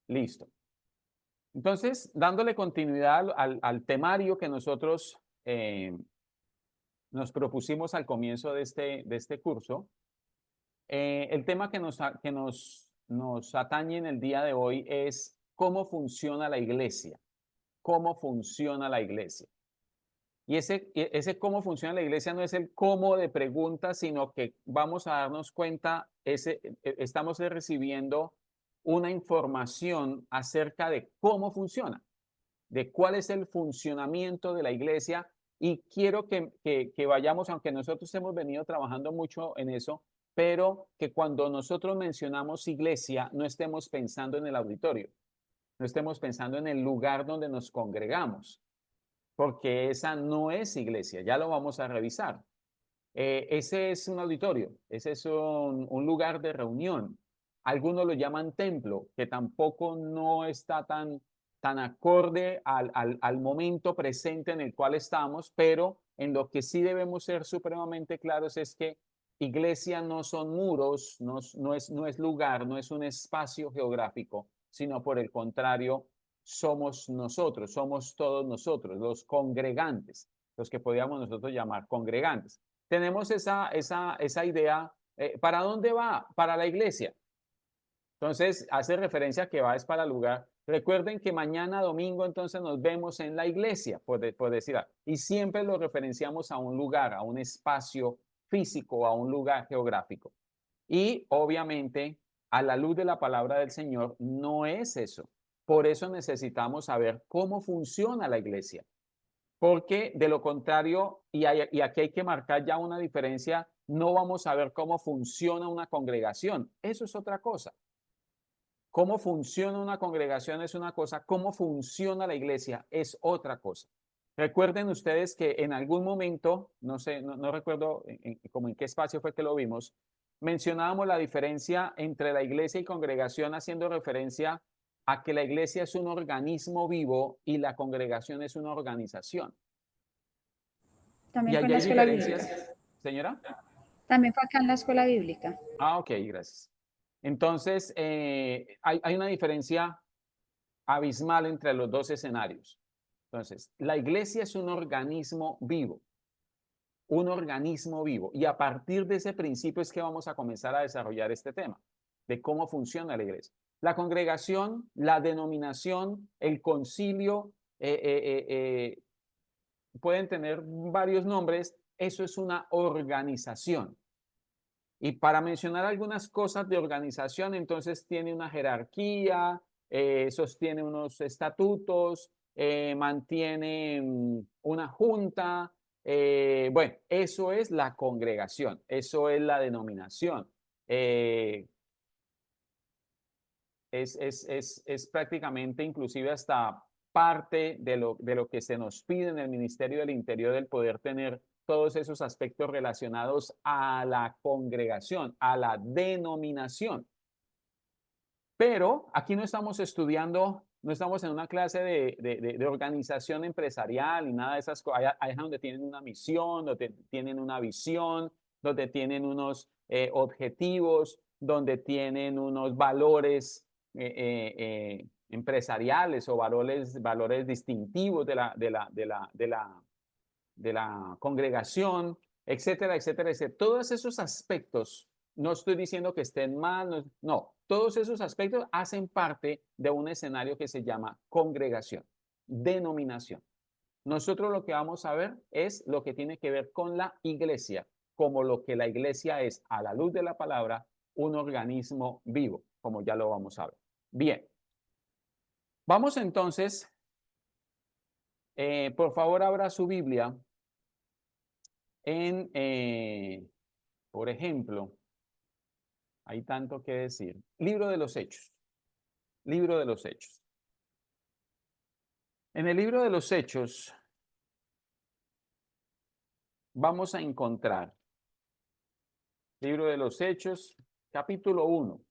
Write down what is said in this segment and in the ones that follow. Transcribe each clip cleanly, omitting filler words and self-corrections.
Listo. Entonces, dándole continuidad al temario que nosotros nos propusimos al comienzo de este curso, el tema nos atañe en el día de hoy es cómo funciona la iglesia, cómo funciona la iglesia. Y ese cómo funciona la iglesia no es el cómo de preguntas, sino que vamos a darnos cuenta, estamos recibiendo una información acerca de cómo funciona, de cuál es el funcionamiento de la iglesia. Y quiero que vayamos, aunque nosotros hemos venido trabajando mucho en eso, pero que cuando nosotros mencionamos iglesia, no estemos pensando en el auditorio, no estemos pensando en el lugar donde nos congregamos, porque esa no es iglesia, ya lo vamos a revisar. Ese es un auditorio, ese es un lugar de reunión. Algunos lo llaman templo, que tampoco no está tan acorde al momento presente en el cual estamos, pero en lo que sí debemos ser supremamente claros es que iglesia no son muros, no es lugar, no es un espacio geográfico, sino por el contrario, somos nosotros, somos todos nosotros, los congregantes, los que podríamos nosotros llamar congregantes. Tenemos esa idea. ¿Para dónde va? Para la iglesia. Entonces, hace referencia a que va es para el lugar. Recuerden que mañana domingo entonces nos vemos en la iglesia, por decir algo. Y siempre lo referenciamos a un lugar, a un espacio físico, a un lugar geográfico. Y obviamente, a la luz de la palabra del Señor, no es eso. Por eso necesitamos saber cómo funciona la iglesia. Porque de lo contrario, y aquí hay que marcar ya una diferencia, no vamos a ver cómo funciona una congregación. Eso es otra cosa. Cómo funciona una congregación es una cosa, cómo funciona la iglesia es otra cosa. Recuerden ustedes que en algún momento, no sé, no recuerdo como en qué espacio fue que lo vimos, mencionábamos la diferencia entre la iglesia y congregación, haciendo referencia a que la iglesia es un organismo vivo y la congregación es una organización. Y También fue en allí la hay escuela bíblica. diferencias, señora. También fue acá en la escuela bíblica. Ah, ok, gracias. Entonces, hay una diferencia abismal entre los dos escenarios. Entonces, la iglesia es un organismo vivo, y a partir de ese principio es que vamos a comenzar a desarrollar este tema de cómo funciona la iglesia. La congregación, la denominación, el concilio, pueden tener varios nombres, eso es una organización. Y para mencionar algunas cosas de organización, entonces tiene una jerarquía, sostiene unos estatutos, mantiene una junta. Bueno, eso es la congregación, eso es la denominación. Eh, es prácticamente inclusive hasta parte de lo que se nos pide en el Ministerio del Interior, del poder tener todos esos aspectos relacionados a la congregación, a la denominación. Pero aquí no estamos estudiando, no estamos en una clase de organización empresarial y nada de esas cosas. Allá es donde tienen una misión, donde tienen una visión, donde tienen unos objetivos, donde tienen unos valores empresariales o valores distintivos de la congregación, etcétera, etcétera, etcétera. Todos esos aspectos, no estoy diciendo que estén mal, no, todos esos aspectos hacen parte de un escenario que se llama congregación, denominación. Nosotros lo que vamos a ver es lo que tiene que ver con la iglesia, como lo que la iglesia es a la luz de la palabra, un organismo vivo, como ya lo vamos a ver. Bien, vamos entonces, por favor, abra su Biblia en, por ejemplo, hay tanto que decir. Libro de los Hechos. Libro de los Hechos. En el libro de los Hechos vamos a encontrar, libro de los Hechos, capítulo 1.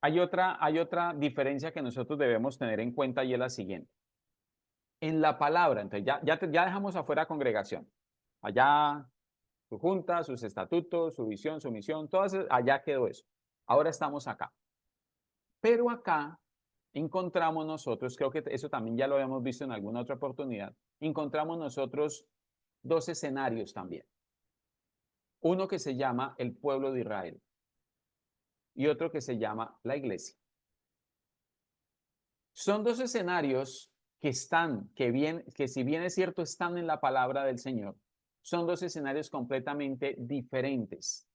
Hay otra diferencia que nosotros debemos tener en cuenta, y es la siguiente. En la palabra, entonces ya dejamos afuera congregación. Allá Su junta, sus estatutos, su visión, su misión, todo eso, allá quedó eso. Ahora estamos acá. Pero acá encontramos nosotros, creo que eso también ya lo habíamos visto en alguna otra oportunidad, encontramos nosotros dos escenarios también. Uno que se llama el pueblo de Israel y otro que se llama la iglesia. Son dos escenarios que están, que si bien es cierto, están en la palabra del Señor, son dos escenarios completamente diferentes.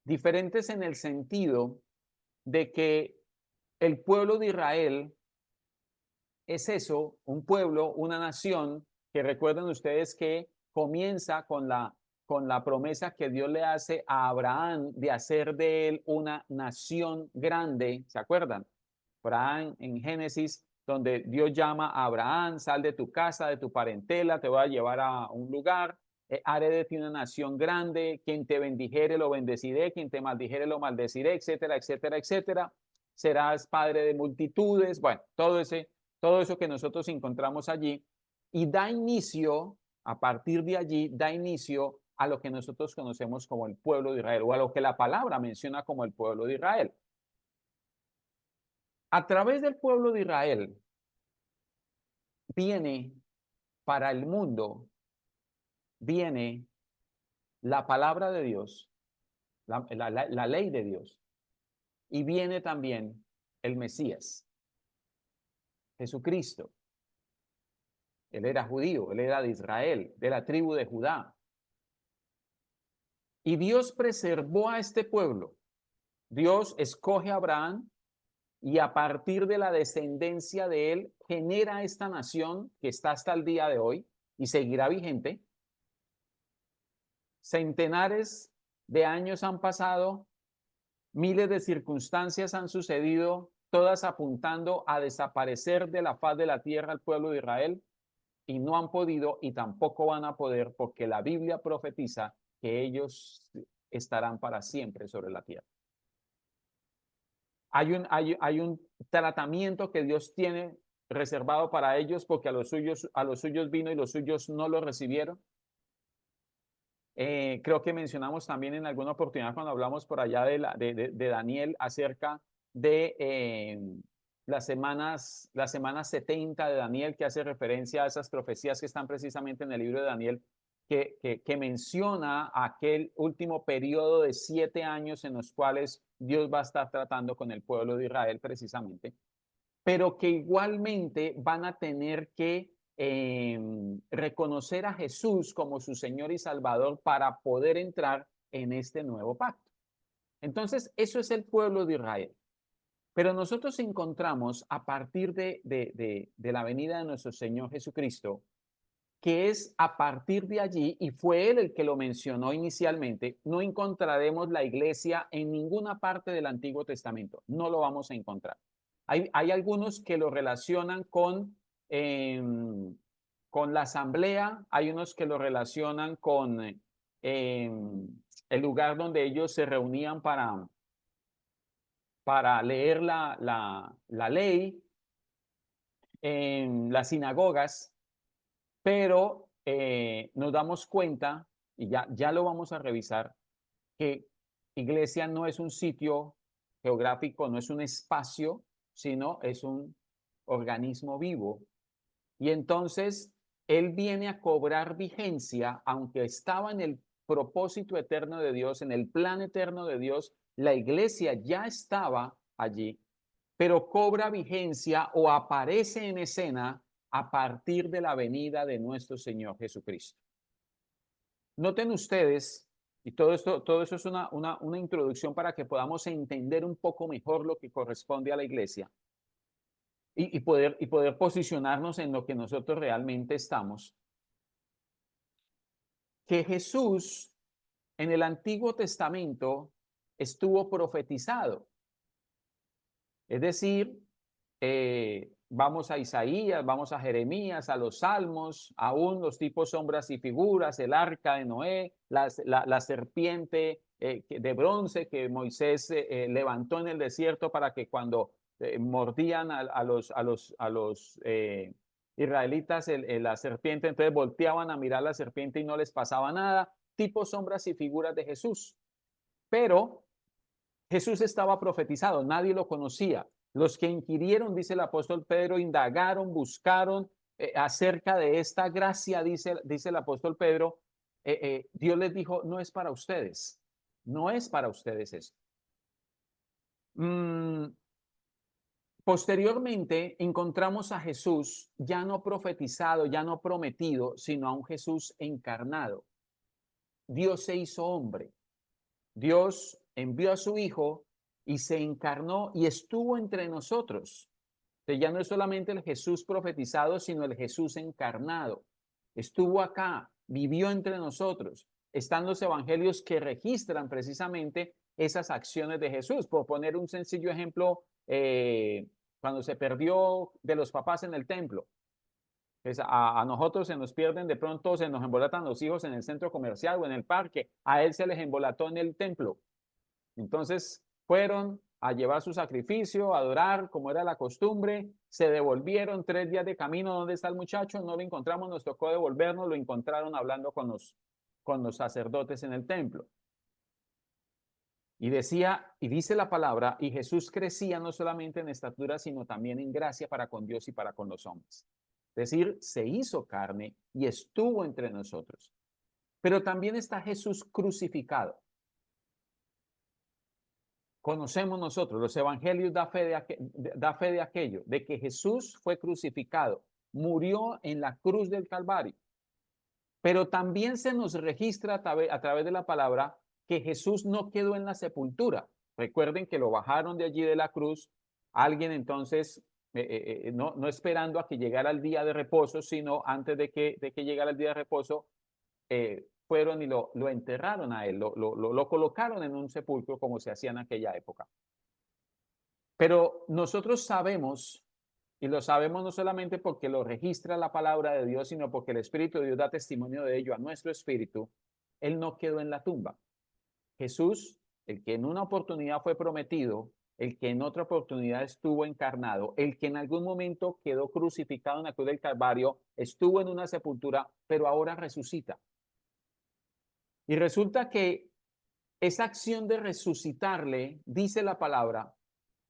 Diferentes en el sentido de que el pueblo de Israel es eso, un pueblo, una nación, que recuerden ustedes que comienza con la promesa que Dios le hace a Abraham de hacer de él una nación grande, ¿se acuerdan? Abraham en Génesis, donde Dios llama a Abraham, sal de tu casa, de tu parentela, te voy a llevar a un lugar, haré de ti una nación grande, quien te bendijere lo bendeciré, quien te maldijere lo maldeciré, etcétera, etcétera, etcétera. Serás padre de multitudes, bueno, todo eso que nosotros encontramos allí, y da inicio, a partir de allí, da inicio a lo que nosotros conocemos como el pueblo de Israel, o a lo que la palabra menciona como el pueblo de Israel. A través del pueblo de Israel viene para el mundo, viene la palabra de Dios, la ley de Dios, y viene también el Mesías, Jesucristo. Él era judío, él era de Israel, de la tribu de Judá. Y Dios preservó a este pueblo. Dios escoge a Abraham y a partir de la descendencia de él genera esta nación que está hasta el día de hoy y seguirá vigente. Centenares de años han pasado, miles de circunstancias han sucedido, todas apuntando a desaparecer de la faz de la tierra al pueblo de Israel, y no han podido y tampoco van a poder porque la Biblia profetiza que ellos estarán para siempre sobre la tierra. Hay un tratamiento que Dios tiene reservado para ellos porque a los suyos vino y los suyos no lo recibieron. Creo que mencionamos también en alguna oportunidad cuando hablamos por allá de Daniel acerca de las semanas 70 de Daniel, que hace referencia a esas profecías que están precisamente en el libro de Daniel, que menciona aquel último periodo de 7 años en los cuales Dios va a estar tratando con el pueblo de Israel precisamente, pero que igualmente van a tener que reconocer a Jesús como su Señor y Salvador para poder entrar en este nuevo pacto. Entonces, eso es el pueblo de Israel. Pero nosotros encontramos a partir de la venida de nuestro Señor Jesucristo, que es a partir de allí, y fue Él el que lo mencionó inicialmente, no encontraremos la iglesia en ninguna parte del Antiguo Testamento, no lo vamos a encontrar. Hay algunos que lo relacionan con la asamblea, hay unos que lo relacionan con el lugar donde ellos se reunían para leer la ley, en las sinagogas, pero nos damos cuenta, y ya lo vamos a revisar, que iglesia no es un sitio geográfico, no es un espacio, sino es un organismo vivo. Y entonces él viene a cobrar vigencia, aunque estaba en el propósito eterno de Dios, en el plan eterno de Dios, la iglesia ya estaba allí, pero cobra vigencia o aparece en escena a partir de la venida de nuestro Señor Jesucristo. Noten ustedes, y todo eso es una introducción para que podamos entender un poco mejor lo que corresponde a la iglesia y poder posicionarnos en lo que nosotros realmente estamos. Que Jesús en el Antiguo Testamento estuvo profetizado. Es decir, vamos a Isaías, vamos a Jeremías, a los Salmos, aún los tipos sombras y figuras, el arca de Noé, la serpiente de bronce que Moisés levantó en el desierto para que cuando mordían a los israelitas la serpiente, entonces volteaban a mirar la serpiente y no les pasaba nada, tipo sombras y figuras de Jesús. Pero Jesús estaba profetizado, nadie lo conocía. Los que inquirieron, dice el apóstol Pedro, indagaron, buscaron acerca de esta gracia, dice el apóstol Pedro, Dios les dijo, no es para ustedes, no es para ustedes esto. Posteriormente encontramos a Jesús ya no profetizado, ya no prometido, sino a un Jesús encarnado. Dios se hizo hombre. Dios envió a su Hijo y se encarnó y estuvo entre nosotros. Entonces ya no es solamente el Jesús profetizado, sino el Jesús encarnado. Estuvo acá, vivió entre nosotros. Están los evangelios que registran precisamente esas acciones de Jesús. Por poner un sencillo ejemplo, cuando se perdió de los papás en el templo. Pues a nosotros se nos pierden, de pronto se nos embolatan los hijos en el centro comercial o en el parque. A él se les embolató en el templo. Entonces fueron a llevar su sacrificio, a adorar como era la costumbre, se devolvieron 3 días de camino. ¿Dónde está el muchacho? No lo encontramos, nos tocó devolvernos, lo encontraron hablando con los sacerdotes en el templo. Y decía, y dice la palabra, y Jesús crecía no solamente en estatura, sino también en gracia para con Dios y para con los hombres. Es decir, se hizo carne y estuvo entre nosotros. Pero también está Jesús crucificado. Conocemos nosotros, los evangelios da fe de aquello, de que Jesús fue crucificado, murió en la cruz del Calvario. Pero también se nos registra a través de la palabra que Jesús no quedó en la sepultura. Recuerden que lo bajaron de allí de la cruz, alguien entonces, no esperando a que llegara el día de reposo, sino antes de que llegara el día de reposo, fueron y lo enterraron a él, lo colocaron en un sepulcro como se hacía en aquella época. Pero nosotros sabemos, y lo sabemos no solamente porque lo registra la palabra de Dios, sino porque el Espíritu de Dios da testimonio de ello a nuestro espíritu, él no quedó en la tumba. Jesús, el que en una oportunidad fue prometido, el que en otra oportunidad estuvo encarnado, el que en algún momento quedó crucificado en la cruz del Calvario, estuvo en una sepultura, pero ahora resucita. Y resulta que esa acción de resucitarle, dice la palabra,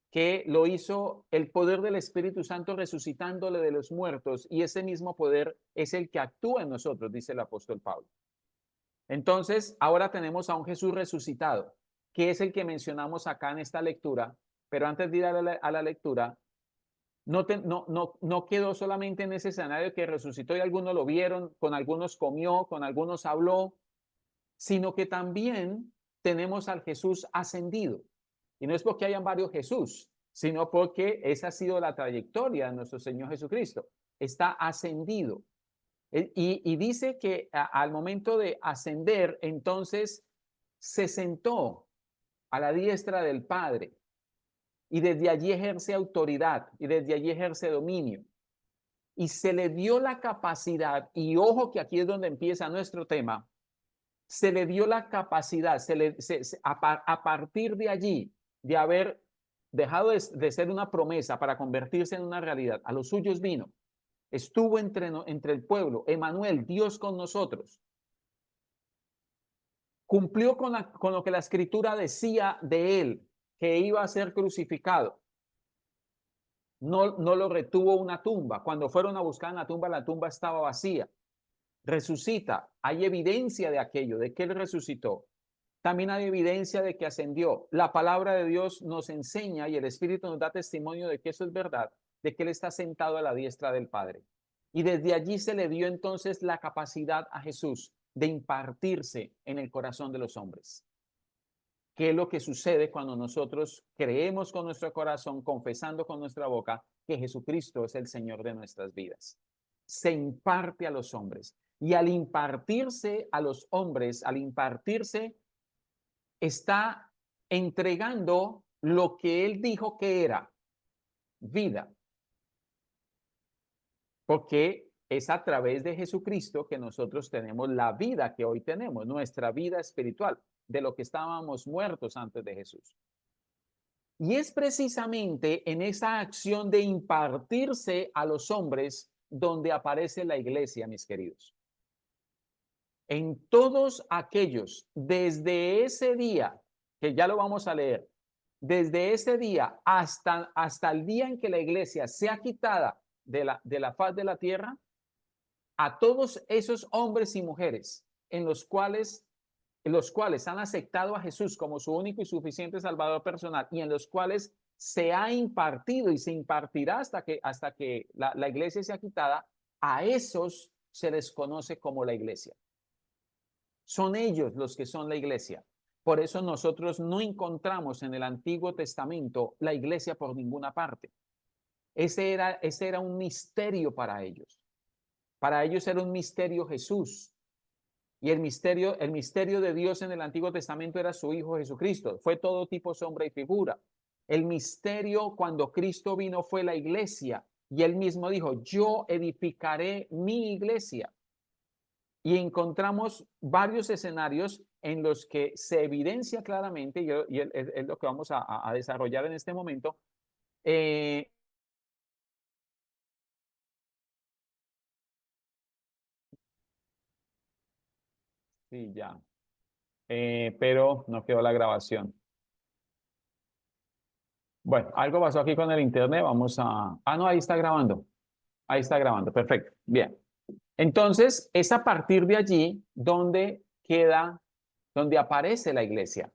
que lo hizo el poder del Espíritu Santo resucitándole de los muertos, y ese mismo poder es el que actúa en nosotros, dice el apóstol Pablo. Entonces, ahora tenemos a un Jesús resucitado, que es el que mencionamos acá en esta lectura, pero antes de ir a la lectura, no quedó solamente en ese escenario que resucitó y algunos lo vieron, con algunos comió, con algunos habló, sino que también tenemos al Jesús ascendido. Y no es porque hayan varios Jesús, sino porque esa ha sido la trayectoria de nuestro Señor Jesucristo. Está ascendido. Y dice que al momento de ascender, entonces se sentó a la diestra del Padre y desde allí ejerce autoridad y desde allí ejerce dominio. Y se le dio la capacidad, y ojo que aquí es donde empieza nuestro tema, se le dio la capacidad, a partir de allí, de haber dejado de ser una promesa para convertirse en una realidad, a los suyos vino, estuvo entre el pueblo, Emmanuel, Dios con nosotros. Cumplió con lo que la escritura decía de él, que iba a ser crucificado. No lo retuvo una tumba. Cuando fueron a buscar en la tumba estaba vacía. Resucita, hay evidencia de aquello, de que él resucitó. También hay evidencia de que ascendió. La palabra de Dios nos enseña y el Espíritu nos da testimonio de que eso es verdad, de que él está sentado a la diestra del Padre. Y desde allí se le dio entonces la capacidad a Jesús de impartirse en el corazón de los hombres. ¿Qué es lo que sucede cuando nosotros creemos con nuestro corazón, confesando con nuestra boca que Jesucristo es el Señor de nuestras vidas? Se imparte a los hombres. Y al impartirse a los hombres, al impartirse, está entregando lo que él dijo que era: vida. Porque es a través de Jesucristo que nosotros tenemos la vida que hoy tenemos, nuestra vida espiritual, de lo que estábamos muertos antes de Jesús. Y es precisamente en esa acción de impartirse a los hombres donde aparece la iglesia, mis queridos. En todos aquellos, desde ese día, que ya lo vamos a leer, desde ese día hasta el día en que la iglesia sea quitada de la faz de la tierra, a todos esos hombres y mujeres en los cuales han aceptado a Jesús como su único y suficiente Salvador personal y en los cuales se ha impartido y se impartirá hasta que la iglesia sea quitada, a esos se les conoce como la iglesia. Son ellos los que son la iglesia. Por eso nosotros no encontramos en el Antiguo Testamento la iglesia por ninguna parte. Ese era un misterio para ellos. Para ellos era un misterio Jesús. Y el misterio de Dios en el Antiguo Testamento era su Hijo Jesucristo. Fue todo tipo, sombra y figura. El misterio cuando Cristo vino fue la iglesia. Y él mismo dijo, yo edificaré mi iglesia. Y encontramos varios escenarios en los que se evidencia claramente, y es lo que vamos a desarrollar en este momento, sí, ya. Pero no quedó la grabación. Bueno, algo pasó aquí con el internet. Vamos a... Ah, no, ahí está grabando. Ahí está grabando. Perfecto. Bien. Entonces, es a partir de allí donde aparece la iglesia.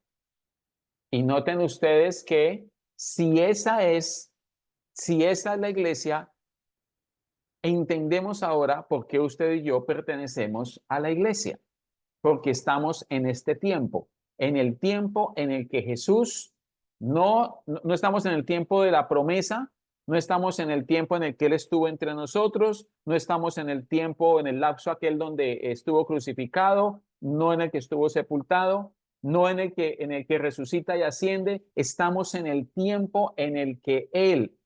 Y noten ustedes que si esa es la iglesia, entendemos ahora por qué usted y yo pertenecemos a la iglesia. Porque estamos en este tiempo, en el tiempo en el que Jesús, no estamos en el tiempo de la promesa, no estamos en el tiempo en el que Él estuvo entre nosotros, no estamos en el tiempo, en el lapso aquel donde estuvo crucificado, no en el que estuvo sepultado, no en el que resucita y asciende, estamos en el tiempo en el que Él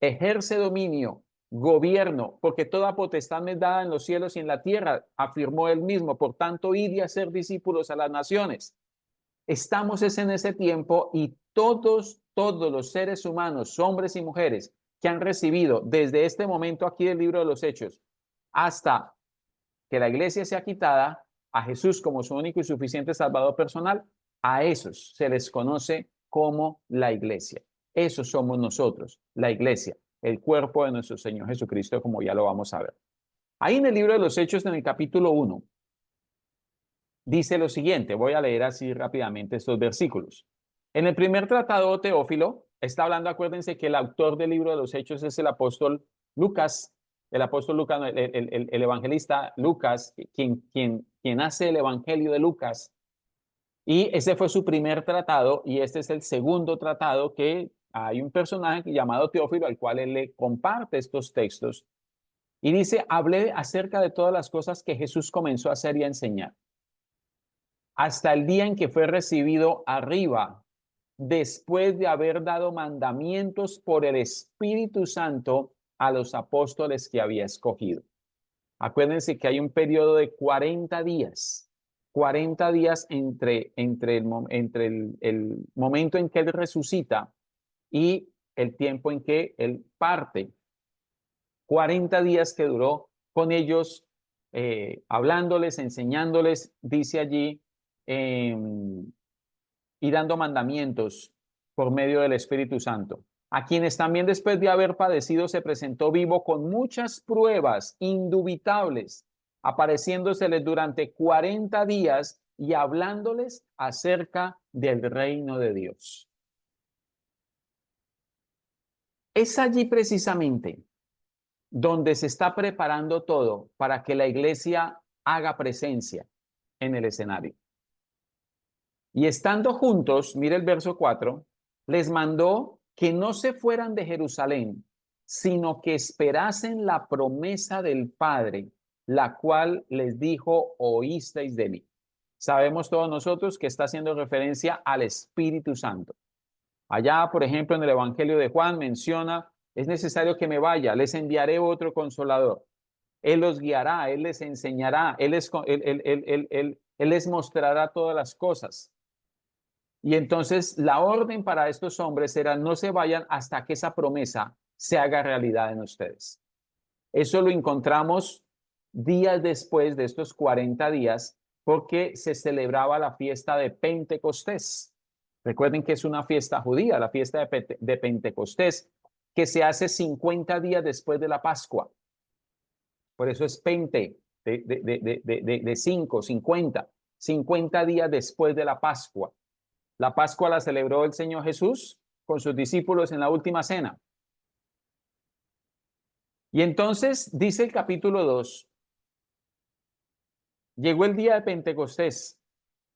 ejerce dominio, gobierno, porque toda potestad me es dada en los cielos y en la tierra, afirmó él mismo. Por tanto, id y hacer discípulos a las naciones. Estamos en ese tiempo y todos los seres humanos, hombres y mujeres, que han recibido desde este momento aquí del libro de los Hechos hasta que la iglesia sea quitada, a Jesús como su único y suficiente Salvador personal, a esos se les conoce como la iglesia. Esos somos nosotros, la iglesia, el cuerpo de nuestro Señor Jesucristo, como ya lo vamos a ver. Ahí en el libro de los Hechos, en el capítulo 1, dice lo siguiente, voy a leer así rápidamente estos versículos. En el primer tratado, Teófilo está hablando, acuérdense que el autor del libro de los Hechos es el apóstol Lucas, el evangelista Lucas, quien hace el evangelio de Lucas. Y ese fue su primer tratado y este es el segundo tratado que hay un personaje llamado Teófilo al cual él le comparte estos textos. Y dice, hablé acerca de todas las cosas que Jesús comenzó a hacer y a enseñar. Hasta el día en que fue recibido arriba, después de haber dado mandamientos por el Espíritu Santo a los apóstoles que había escogido. Acuérdense que hay un periodo de 40 días entre el momento en que Él resucita y el tiempo en que Él parte. 40 días que duró con ellos, hablándoles, enseñándoles, dice allí, y dando mandamientos por medio del Espíritu Santo, a quienes también después de haber padecido se presentó vivo con muchas pruebas indubitables, apareciéndoseles durante 40 días y hablándoles acerca del reino de Dios. Es allí precisamente donde se está preparando todo para que la iglesia haga presencia en el escenario. Y estando juntos, mire el verso 4, les mandó que no se fueran de Jerusalén, sino que esperasen la promesa del Padre, la cual les dijo, oísteis de mí. Sabemos todos nosotros que está haciendo referencia al Espíritu Santo. Allá, por ejemplo, en el Evangelio de Juan menciona, es necesario que me vaya, les enviaré otro consolador. Él los guiará, Él les enseñará, Él les mostrará todas las cosas. Y entonces la orden para estos hombres era no se vayan hasta que esa promesa se haga realidad en ustedes. Eso lo encontramos días después de estos 40 días, porque se celebraba la fiesta de Pentecostés. Recuerden que es una fiesta judía, la fiesta de Pentecostés, que se hace 50 días después de la Pascua. Por eso es Pente, de 5, 50, 50 días después de la Pascua. La Pascua la celebró el Señor Jesús con sus discípulos en la última cena. Y entonces dice el capítulo 2, llegó el día de Pentecostés,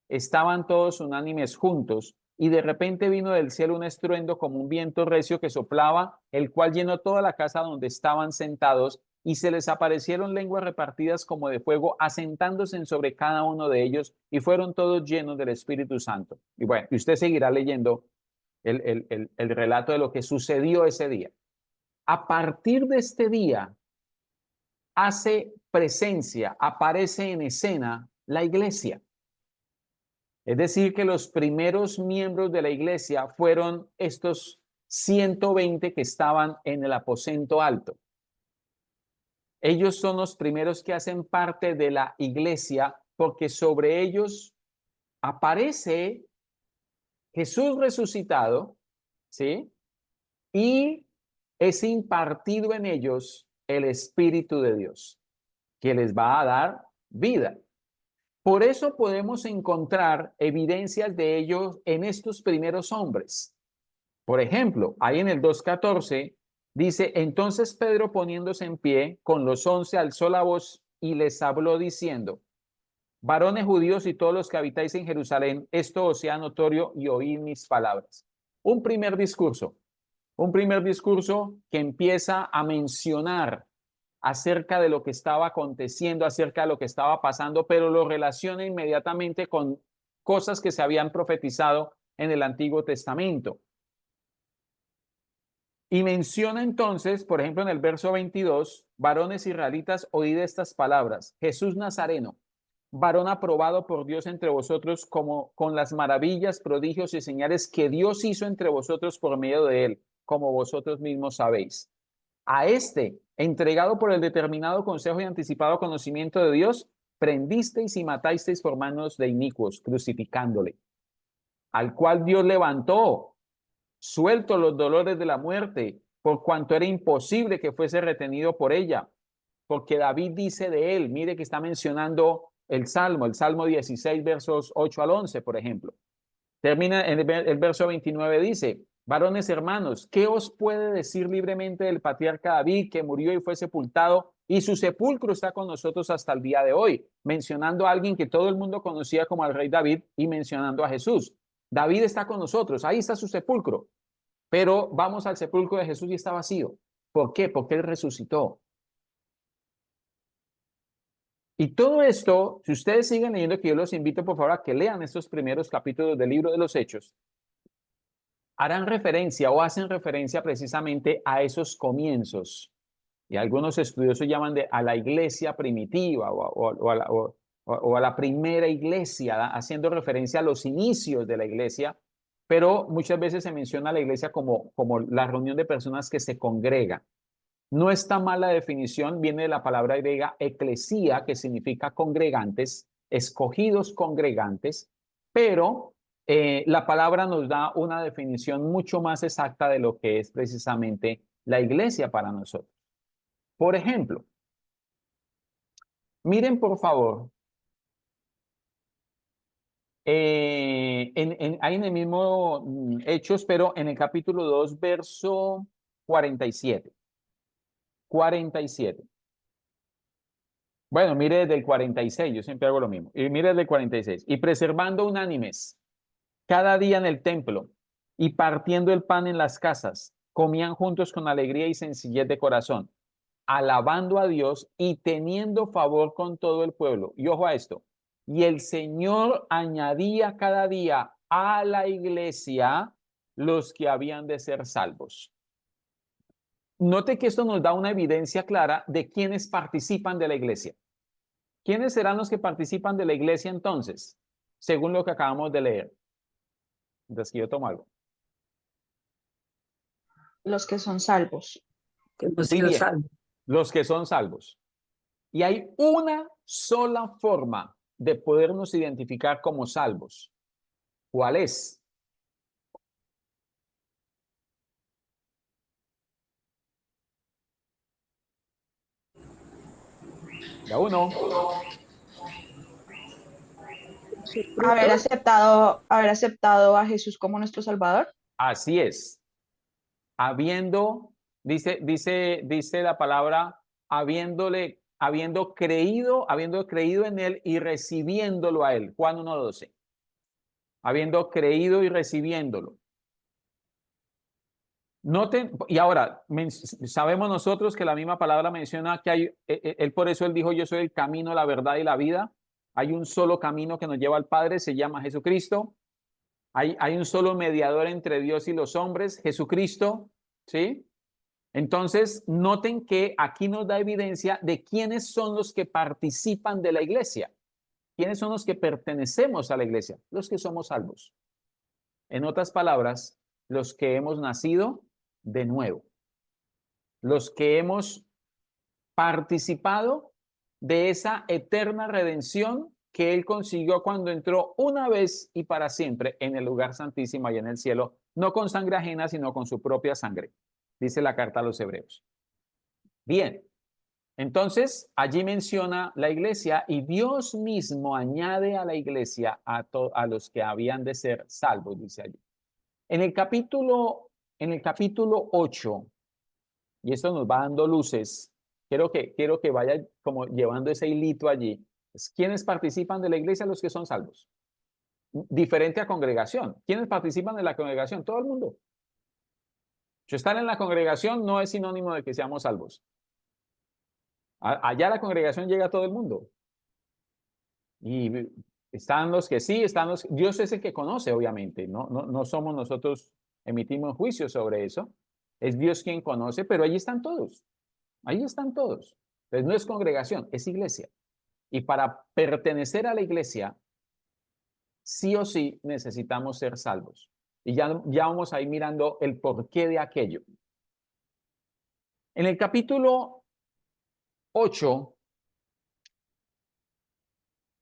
estaban todos unánimes juntos, y de repente vino del cielo un estruendo como un viento recio que soplaba, el cual llenó toda la casa donde estaban sentados, y se les aparecieron lenguas repartidas como de fuego, asentándose sobre cada uno de ellos, y fueron todos llenos del Espíritu Santo. Y bueno, y usted seguirá leyendo el relato de lo que sucedió ese día. A partir de este día, hace presencia, aparece en escena la iglesia. Es decir, que los primeros miembros de la iglesia fueron estos 120 que estaban en el aposento alto. Ellos son los primeros que hacen parte de la iglesia porque sobre ellos aparece Jesús resucitado, ¿sí? Y es impartido en ellos el Espíritu de Dios, que les va a dar vida. Por eso podemos encontrar evidencias de ellos en estos primeros hombres. Por ejemplo, ahí en el 2:14 dice, entonces Pedro poniéndose en pie con los 11 alzó la voz y les habló diciendo, varones judíos y todos los que habitáis en Jerusalén, esto os sea notorio y oíd mis palabras. Un primer discurso que empieza a mencionar acerca de lo que estaba aconteciendo, acerca de lo que estaba pasando, pero lo relaciona inmediatamente con cosas que se habían profetizado en el Antiguo Testamento. Y menciona entonces, por ejemplo, en el verso 22, varones israelitas, oíd estas palabras, Jesús Nazareno, varón aprobado por Dios entre vosotros, como con las maravillas, prodigios y señales que Dios hizo entre vosotros por medio de él, como vosotros mismos sabéis. A este, entregado por el determinado consejo y anticipado conocimiento de Dios, prendisteis y matasteis por manos de inicuos, crucificándole, al cual Dios levantó, suelto los dolores de la muerte, por cuanto era imposible que fuese retenido por ella. Porque David dice de él, mire que está mencionando el Salmo 16, versos 8 al 11, por ejemplo. Termina en el verso 29, dice, varones hermanos, ¿qué os puede decir libremente del patriarca David que murió y fue sepultado y su sepulcro está con nosotros hasta el día de hoy? Mencionando a alguien que todo el mundo conocía como el rey David y mencionando a Jesús. David está con nosotros, ahí está su sepulcro, pero vamos al sepulcro de Jesús y está vacío. ¿Por qué? Porque él resucitó. Y todo esto, si ustedes siguen leyendo, que yo los invito por favor a que lean estos primeros capítulos del libro de los Hechos, harán referencia o hacen referencia precisamente a esos comienzos. Y algunos estudiosos llaman a la iglesia primitiva o a la primera iglesia, haciendo referencia a los inicios de la iglesia, pero muchas veces se menciona a la iglesia como la reunión de personas que se congregan. No está mal la definición, viene de la palabra griega eclesía, que significa congregantes, escogidos congregantes, pero la palabra nos da una definición mucho más exacta de lo que es precisamente la iglesia para nosotros. Por ejemplo, miren por favor, ahí en el mismo Hechos, pero en el capítulo 2, verso 47. 47. Bueno, mire desde el 46, yo siempre hago lo mismo. Y mire desde el 46. Y preservando unánimes cada día en el templo y partiendo el pan en las casas, comían juntos con alegría y sencillez de corazón, alabando a Dios y teniendo favor con todo el pueblo. Y ojo a esto. Y el Señor añadía cada día a la iglesia los que habían de ser salvos. Note que esto nos da una evidencia clara de quienes participan de la iglesia. ¿Quiénes serán los que participan de la iglesia entonces? Según lo que acabamos de leer. Entonces, que yo tomo algo. Los que son salvos. Que hemos Muy sido bien. salvos. Los que son salvos. Y hay una sola forma de podernos identificar como salvos. ¿Cuál es? Ya uno. Su fruto. Haber aceptado a Jesús como nuestro Salvador. Así es. Habiendo, dice la palabra, habiendo creído en él y recibiéndolo a él. Juan 1:12. Habiendo creído y recibiéndolo. Noten, y ahora, sabemos nosotros que la misma palabra menciona que hay, él por eso él dijo, yo soy el camino, la verdad y la vida. Hay un solo camino que nos lleva al Padre, se llama Jesucristo. Hay un solo mediador entre Dios y los hombres, Jesucristo, ¿sí? Entonces, noten que aquí nos da evidencia de quiénes son los que participan de la iglesia. ¿Quiénes son los que pertenecemos a la iglesia? Los que somos salvos. En otras palabras, los que hemos nacido de nuevo. Los que hemos participado de esa eterna redención que Él consiguió cuando entró una vez y para siempre en el lugar santísimo y en el cielo, no con sangre ajena, sino con su propia sangre, dice la carta a los Hebreos. Bien, entonces allí menciona la iglesia y Dios mismo añade a la iglesia a los que habían de ser salvos, dice allí. En el capítulo 8, y esto nos va dando luces, quiero que vaya como llevando ese hilito allí. ¿Quiénes participan de la iglesia? Los que son salvos. Diferente a congregación. ¿Quiénes participan de la congregación? Todo el mundo. Estar en la congregación no es sinónimo de que seamos salvos. Allá la congregación llega a todo el mundo. Y están los que sí, Dios es el que conoce, obviamente. No somos nosotros, emitimos juicios sobre eso. Es Dios quien conoce, pero allí están todos. Ahí están todos. Entonces no es congregación, es iglesia. Y para pertenecer a la iglesia, sí o sí necesitamos ser salvos. Y ya vamos a ir mirando el porqué de aquello. En el capítulo 8,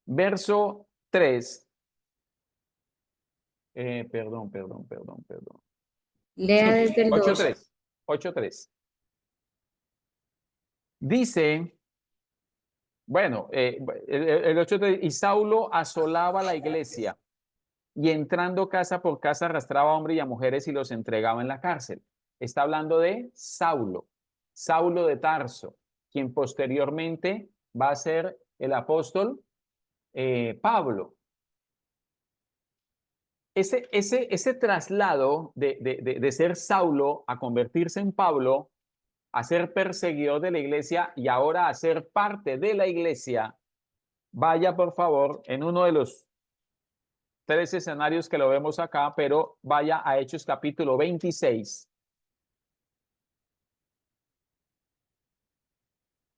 verso 3. Perdón. Lea Sí, desde el 2. 8:3. 8:3. Dice, bueno, el 8:3, y Saulo asolaba la iglesia y entrando casa por casa arrastraba a hombres y a mujeres y los entregaba en la cárcel. Está hablando de Saulo de Tarso, quien posteriormente va a ser el apóstol Pablo. Ese traslado de ser Saulo a convertirse en Pablo, a ser perseguidor de la iglesia y ahora a ser parte de la iglesia, vaya por favor en uno de los 3 escenarios que lo vemos acá, pero vaya a Hechos capítulo 26,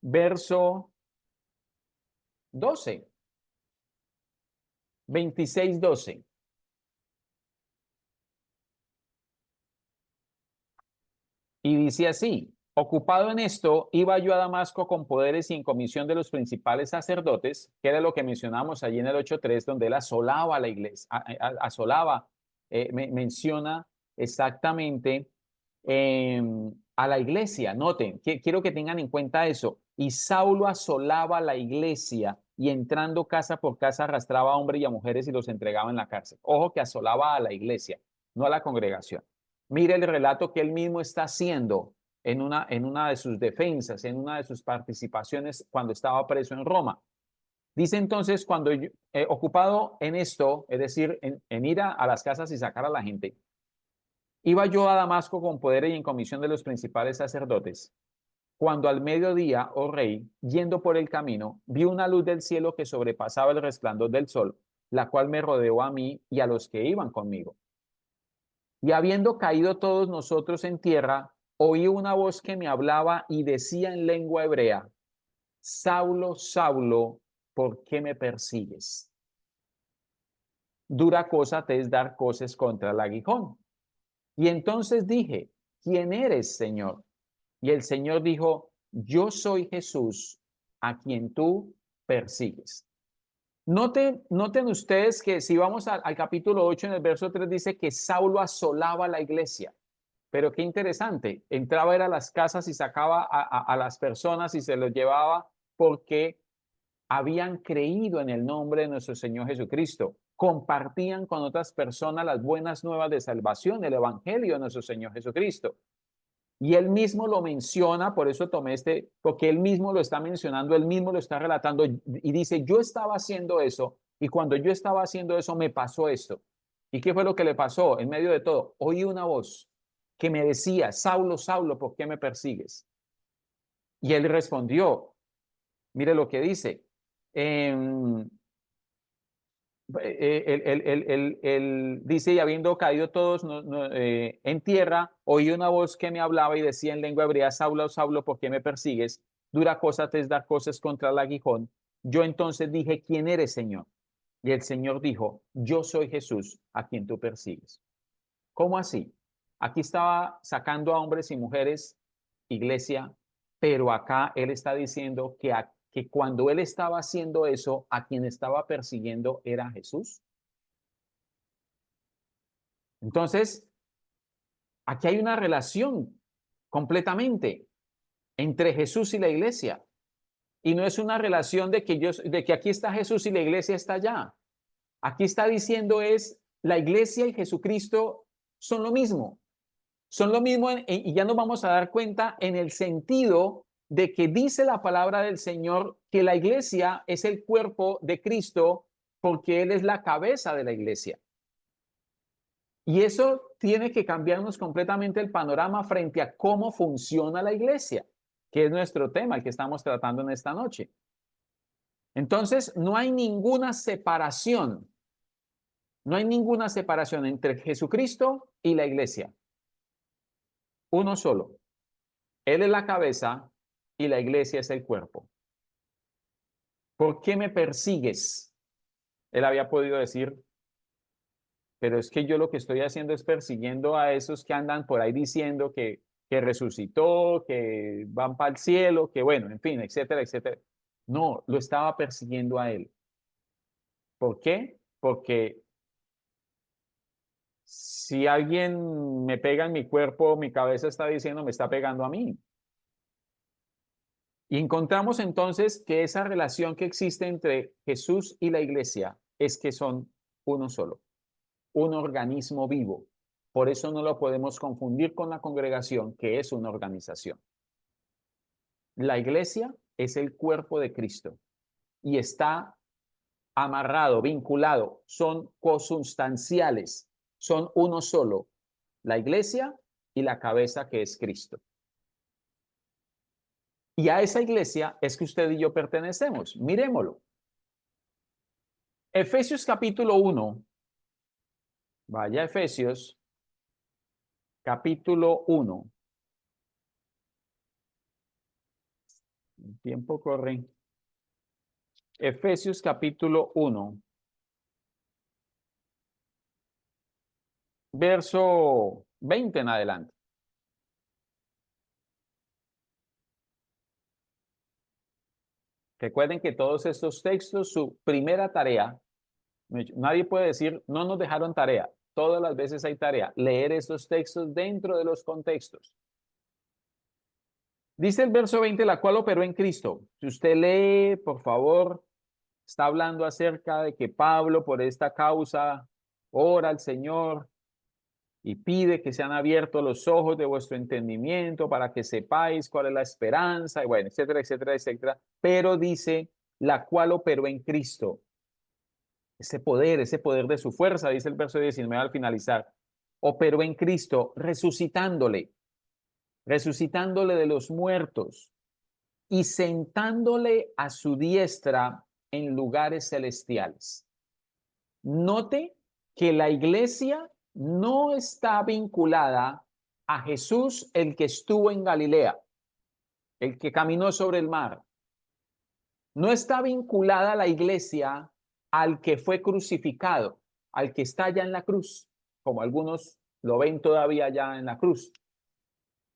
verso 12. 26:12. Y dice así: ocupado en esto, iba yo a Damasco con poderes y en comisión de los principales sacerdotes, que era lo que mencionamos allí en el 8:3, donde él asolaba a la iglesia, menciona exactamente a la iglesia. Noten, quiero que tengan en cuenta eso. Y Saulo asolaba la iglesia y entrando casa por casa arrastraba a hombres y a mujeres y los entregaba en la cárcel. Ojo que asolaba a la iglesia, no a la congregación. Mire el relato que él mismo está haciendo en una de sus defensas, en una de sus participaciones cuando estaba preso en Roma. Dice entonces, cuando ocupado en esto, es decir, en ir a las casas y sacar a la gente, iba yo a Damasco con poder y en comisión de los principales sacerdotes. Cuando al mediodía, oh rey, yendo por el camino, vi una luz del cielo que sobrepasaba el resplandor del sol, la cual me rodeó a mí y a los que iban conmigo. Y habiendo caído todos nosotros en tierra, oí una voz que me hablaba y decía en lengua hebrea: Saulo, Saulo, ¿por qué me persigues? Dura cosa te es dar coces contra el aguijón. Y entonces dije: ¿quién eres, Señor? Y el Señor dijo: yo soy Jesús a quien tú persigues. Noten ustedes que si vamos al capítulo 8, en el verso 3, dice que Saulo asolaba la iglesia. Pero qué interesante, entraba a las casas y sacaba a las personas y se los llevaba porque habían creído en el nombre de nuestro Señor Jesucristo. Compartían con otras personas las buenas nuevas de salvación, el evangelio de nuestro Señor Jesucristo. Y él mismo lo menciona, por eso tomé porque él mismo lo está mencionando, él mismo lo está relatando y dice, yo estaba haciendo eso y cuando yo estaba haciendo eso me pasó esto. ¿Y qué fue lo que le pasó? En medio de todo, oí una voz que me decía, Saulo, Saulo, ¿por qué me persigues? Y él respondió, mire lo que dice, él dice, y habiendo caído todos en tierra, oí una voz que me hablaba y decía en lengua hebrea, Saulo, Saulo, ¿por qué me persigues? Dura cosa te es dar cosas contra el aguijón. Yo entonces dije, ¿quién eres, Señor? Y el Señor dijo, yo soy Jesús a quien tú persigues. ¿Cómo así? Aquí estaba sacando a hombres y mujeres, iglesia, pero acá él está diciendo que cuando él estaba haciendo eso, a quien estaba persiguiendo era Jesús. Entonces, aquí hay una relación completamente entre Jesús y la iglesia. Y no es una relación de que aquí está Jesús y la iglesia está allá. Aquí está diciendo la iglesia y Jesucristo son lo mismo. Son lo mismo y ya nos vamos a dar cuenta en el sentido de que dice la palabra del Señor que la iglesia es el cuerpo de Cristo porque Él es la cabeza de la iglesia. Y eso tiene que cambiarnos completamente el panorama frente a cómo funciona la iglesia, que es nuestro tema, el que estamos tratando en esta noche. Entonces, no hay ninguna separación. No hay ninguna separación entre Jesucristo y la iglesia. Uno solo. Él es la cabeza y la iglesia es el cuerpo. ¿Por qué me persigues? Él había podido decir, pero es que yo lo que estoy haciendo es persiguiendo a esos que andan por ahí diciendo que resucitó, que van para el cielo, que bueno, en fin, etcétera, etcétera. No, lo estaba persiguiendo a él. ¿Por qué? Porque si alguien me pega en mi cuerpo, mi cabeza está diciendo, me está pegando a mí. Y encontramos entonces que esa relación que existe entre Jesús y la iglesia es que son uno solo, un organismo vivo. Por eso no lo podemos confundir con la congregación, que es una organización. La iglesia es el cuerpo de Cristo y está amarrado, vinculado, son consustanciales, son uno solo, la iglesia y la cabeza que es Cristo. Y a esa iglesia es que usted y yo pertenecemos. Miremoslo. Efesios capítulo 1. Vaya Efesios capítulo 1. El tiempo corre. Efesios capítulo 1. Verso 20 en adelante. Recuerden que todos estos textos, su primera tarea, nadie puede decir, no nos dejaron tarea. Todas las veces hay tarea, leer estos textos dentro de los contextos. Dice el verso 20, la cual operó en Cristo. Si usted lee, por favor, está hablando acerca de que Pablo por esta causa ora al Señor y pide que sean abiertos los ojos de vuestro entendimiento para que sepáis cuál es la esperanza, y bueno, etcétera, etcétera, etcétera. Pero dice, la cual operó en Cristo. Ese poder de su fuerza, dice el verso 19 al finalizar, operó en Cristo, resucitándole de los muertos y sentándole a su diestra en lugares celestiales. Note que la iglesia no está vinculada a Jesús, el que estuvo en Galilea, el que caminó sobre el mar. No está vinculada la iglesia al que fue crucificado, al que está allá en la cruz, como algunos lo ven todavía allá en la cruz.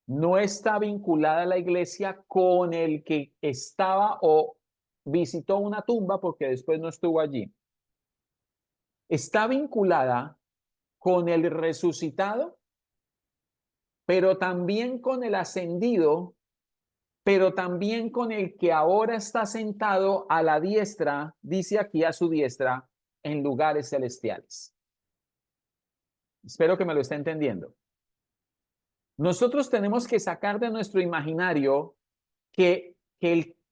No está vinculada a la iglesia con el que estaba o visitó una tumba porque después no estuvo allí. Está vinculada con el resucitado, pero también con el ascendido, pero también con el que ahora está sentado a la diestra, dice aquí a su diestra, en lugares celestiales. Espero que me lo esté entendiendo. Nosotros tenemos que sacar de nuestro imaginario que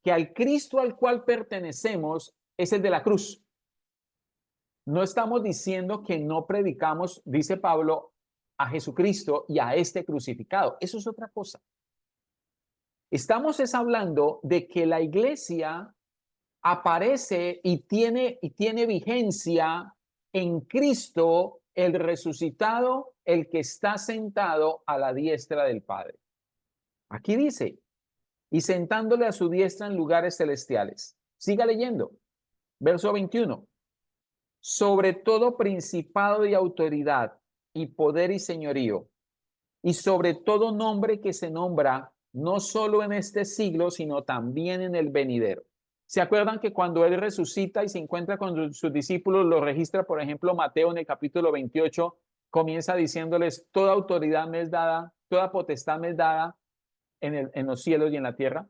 al Cristo al cual pertenecemos es el de la cruz. No estamos diciendo que no predicamos, dice Pablo, a Jesucristo y a este crucificado. Eso es otra cosa. Estamos hablando de que la iglesia aparece y tiene vigencia en Cristo, el resucitado, el que está sentado a la diestra del Padre. Aquí dice, y sentándole a su diestra en lugares celestiales. Siga leyendo. Verso 21. Sobre todo principado y autoridad y poder y señorío, y sobre todo nombre que se nombra no solo en este siglo, sino también en el venidero. ¿Se acuerdan que cuando él resucita y se encuentra con sus discípulos, lo registra, por ejemplo, Mateo en el capítulo 28, comienza diciéndoles, toda autoridad me es dada, toda potestad me es dada en los cielos y en la tierra?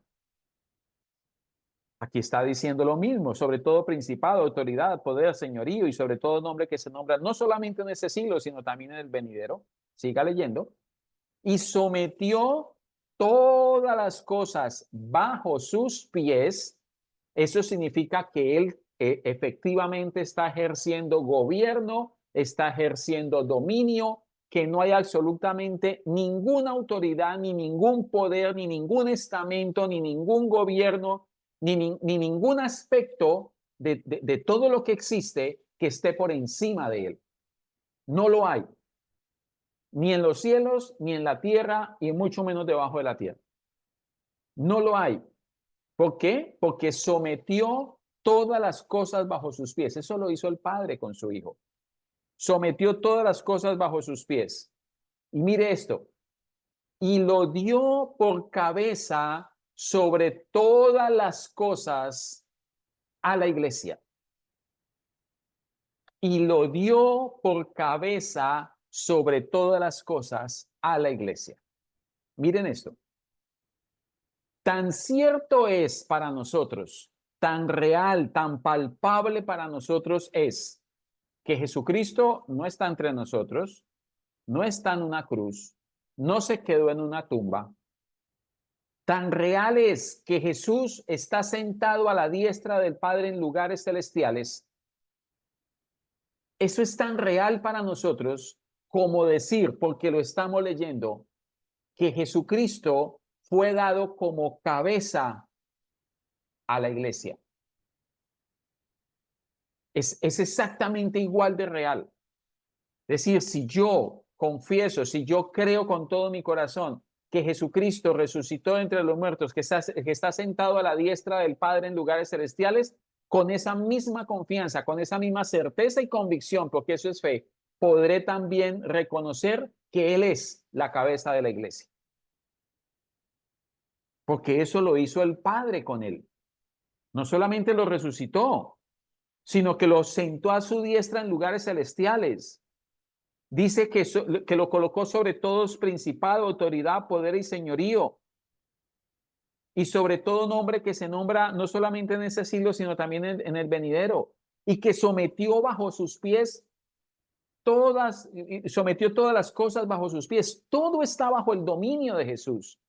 Aquí está diciendo lo mismo, sobre todo principado, autoridad, poder, señorío y sobre todo nombre que se nombra no solamente en ese siglo, sino también en el venidero. Siga leyendo. Y sometió todas las cosas bajo sus pies. Eso significa que él efectivamente está ejerciendo gobierno, está ejerciendo dominio, que no hay absolutamente ninguna autoridad, ni ningún poder, ni ningún estamento, ni ningún gobierno, ni ningún aspecto de todo lo que existe que esté por encima de él. No lo hay. Ni en los cielos, ni en la tierra, y mucho menos debajo de la tierra. No lo hay. ¿Por qué? Porque sometió todas las cosas bajo sus pies. Eso lo hizo el Padre con su Hijo. Sometió todas las cosas bajo sus pies. Y mire esto. Y lo dio por cabeza sobre todas las cosas a la iglesia. Y lo dio por cabeza sobre todas las cosas a la iglesia. Miren esto. Tan cierto es para nosotros, tan real, tan palpable para nosotros es que Jesucristo no está entre nosotros, no está en una cruz, no se quedó en una tumba. Tan real es que Jesús está sentado a la diestra del Padre en lugares celestiales. Eso es tan real para nosotros como decir, porque lo estamos leyendo, que Jesucristo fue dado como cabeza a la iglesia. Es exactamente igual de real. Es decir, si yo confieso, si yo creo con todo mi corazón que Jesucristo resucitó entre los muertos, que está sentado a la diestra del Padre en lugares celestiales, con esa misma confianza, con esa misma certeza y convicción, porque eso es fe, podré también reconocer que Él es la cabeza de la iglesia. Porque eso lo hizo el Padre con Él. No solamente lo resucitó, sino que lo sentó a su diestra en lugares celestiales. Dice que lo colocó sobre todos principado, autoridad, poder y señorío. Y sobre todo nombre que se nombra no solamente en ese siglo, sino también en el venidero. Y que sometió bajo sus pies sometió todas las cosas bajo sus pies. Todo está bajo el dominio de Jesús.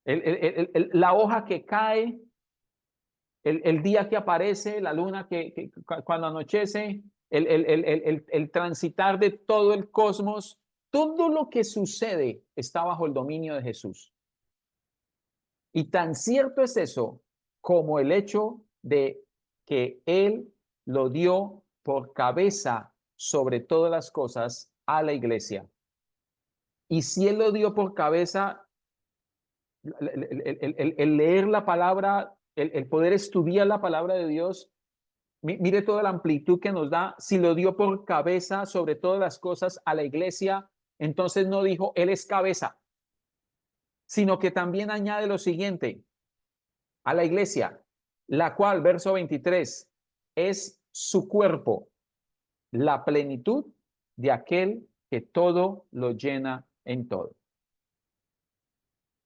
La hoja que cae, el día que aparece, la luna que cuando anochece, el transitar de todo el cosmos, todo lo que sucede está bajo el dominio de Jesús. Y tan cierto es eso como el hecho de que Él lo dio por cabeza sobre todas las cosas a la iglesia. Y si Él lo dio por cabeza, el leer la palabra, el poder estudiar la palabra de Dios, mire toda la amplitud que nos da. Si lo dio por cabeza sobre todas las cosas a la iglesia, entonces no dijo, Él es cabeza, sino que también añade lo siguiente a la iglesia, la cual, verso 23, es su cuerpo, la plenitud de aquel que todo lo llena en todo.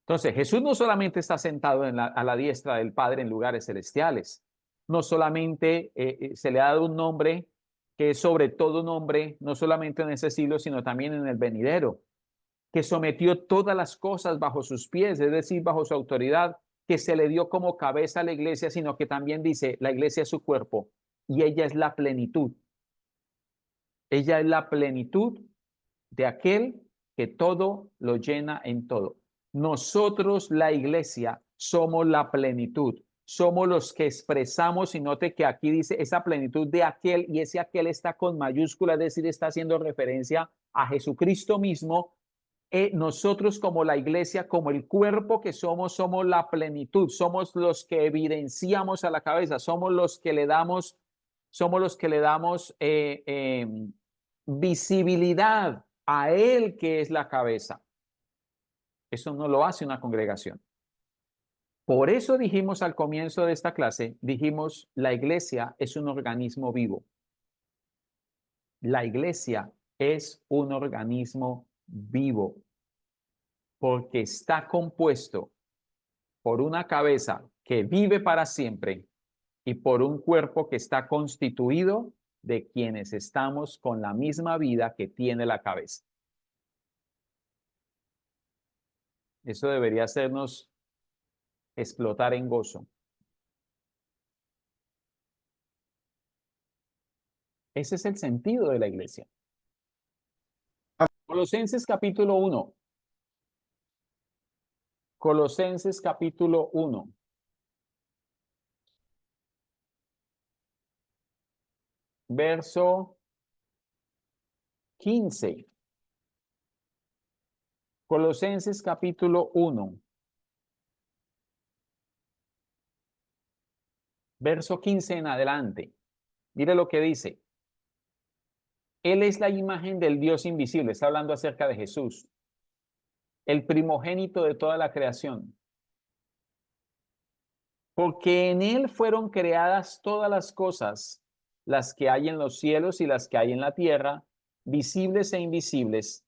Entonces, Jesús no solamente está sentado a la diestra del Padre en lugares celestiales, no solamente se le ha dado un nombre que es sobre todo nombre, no solamente en ese siglo, sino también en el venidero, que sometió todas las cosas bajo sus pies, es decir, bajo su autoridad, que se le dio como cabeza a la iglesia, sino que también dice, la iglesia es su cuerpo y ella es la plenitud. Ella es la plenitud de aquel que todo lo llena en todo. Nosotros, la iglesia, somos la plenitud. Somos los que expresamos, y note que aquí dice esa plenitud de aquel, y ese aquel está con mayúscula, es decir, está haciendo referencia a Jesucristo mismo. Nosotros como la iglesia, como el cuerpo que somos, somos la plenitud, somos los que evidenciamos a la cabeza, somos los que le damos visibilidad a él que es la cabeza. Eso no lo hace una congregación. Por eso dijimos al comienzo de esta clase, dijimos, la iglesia es un organismo vivo. La iglesia es un organismo vivo porque está compuesto por una cabeza que vive para siempre y por un cuerpo que está constituido de quienes estamos con la misma vida que tiene la cabeza. Eso debería hacernos explotar en gozo. Ese es el sentido de la iglesia. Colosenses capítulo 1. Colosenses capítulo 1. Verso 15. Colosenses capítulo 1. Verso 15 en adelante. Mire lo que dice. Él es la imagen del Dios invisible. Está hablando acerca de Jesús. El primogénito de toda la creación. Porque en él fueron creadas todas las cosas, las que hay en los cielos y las que hay en la tierra, visibles e invisibles,